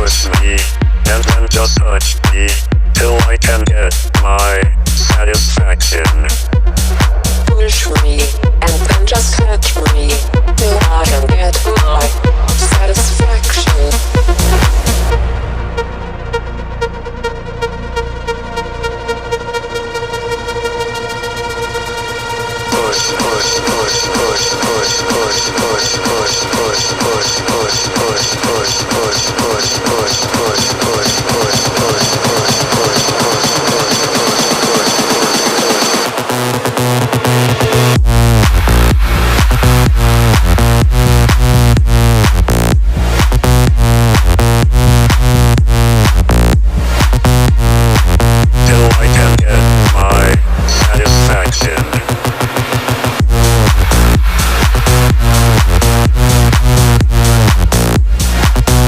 push me, and then just touch me, till I can get my satisfaction. Push me, and then just touch me, till I can get my satisfaction. Push, push, push, push, push, push, push, push, push, push, push, push, push, push, push, push.